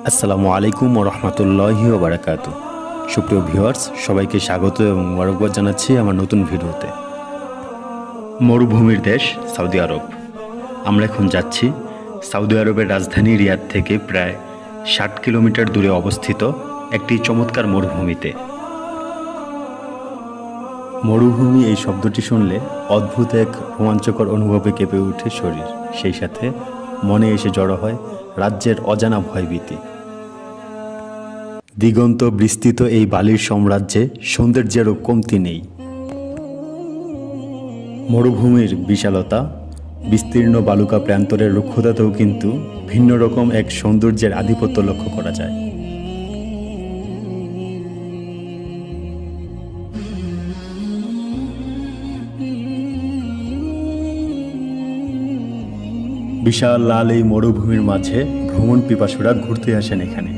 আসসালামু আলাইকুম ওয়া রাহমাতুল্লাহি ওয়া বারাকাতুহু। সুপ্রিয় ভিউয়ার্স, সবাইকে স্বাগত এবং মোবারকবাদ জানাচ্ছি আমার নতুন ভিডিওতে। মরুভূমির দেশ সৌদি আরব। আমরা এখন যাচ্ছি সৌদি আরবের রাজধানী রিয়াদ থেকে প্রায় 60 কিলোমিটার দূরে অবস্থিত একটি চমৎকার মরুভূমিতে। মরুভূমি এই শব্দটি শুনলে অদ্ভুত এক রোমাঞ্চকর অনুভবে কেঁপে ওঠে শরীর, সেই সাথে মনে এসে জড়ো হয় রাজ্যের অজানা ভয়ভীতি। দিগন্ত বিস্তৃত এই বালির সাম্রাজ্যে সৌন্দর্যেরও কমতি নেই। মরুভূমির বিশালতা, বিস্তীর্ণ বালুকা প্রান্তরের রুক্ষতাতেও কিন্তু ভিন্ন রকম এক সৌন্দর্যের আধিপত্য লক্ষ্য করা যায়। বিশাল লাল এই মরুভূমির মাঝে ভ্রমণ পিপাসুরা ঘুরতে আসেন এখানে।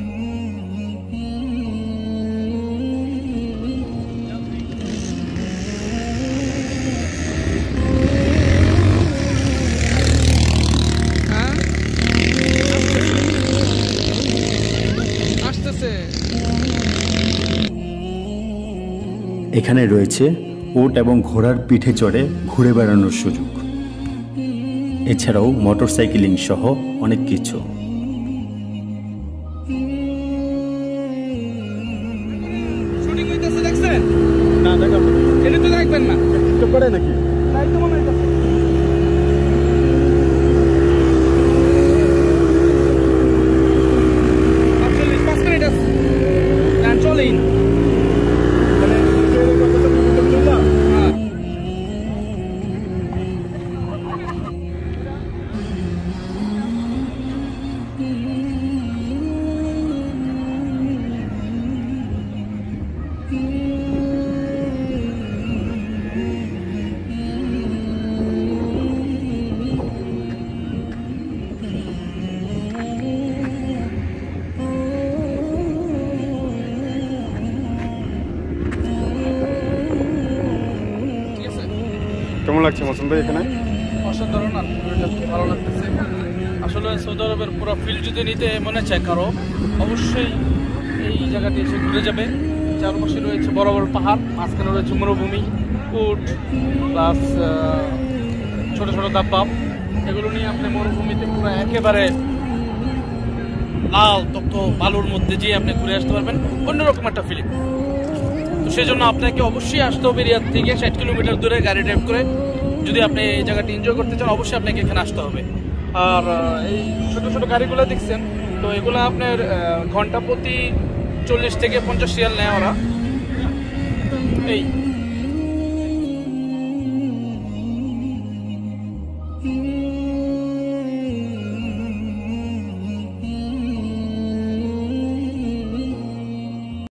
এখানে রয়েছে উট এবং ঘোড়ার পিঠে চড়ে ঘুরে বেড়ানোর সুযোগ, এছাড়াও মোটরসাইকেলিং সহ অনেক কিছু। কেমন লাগছে মৌসুম ভাই এখানে? অসাধারণ, ভালো লাগতেছে। আসলে সৌদি আরবের পুরো ফিল্ড যদি নিতে মনে চায় কারো, অবশ্যই এই জায়গাটি এসে ঘুরে যাবে। চারপাশে রয়েছে বড় বড় পাহাড়, মাঝখানে রয়েছে মরুভূমি, উট প্লাস ছোট ছোট দাব্বাব। এগুলো নিয়ে আপনি মরুভূমিতে পুরো একেবারে লাল তপ্ত বালুর মধ্যে যেয়ে আপনি ঘুরে আসতে পারবেন, অন্যরকম একটা ফিলিং। তো সেই জন্য আপনাকে অবশ্যই আসতে হবে রিয়াদ থেকে 60 কিলোমিটার দূরে গাড়ি ড্রাইভ করে। যদি আপনি এই জায়গাটি এনজয় করতে চান, অবশ্যই আপনাকে এখানে আসতে হবে। আর এই ছোটো ছোটো গাড়িগুলো দেখছেন, তো এগুলো আপনার ঘন্টা প্রতি 40 থেকে 50 রিয়াল নেয় ওরা। এই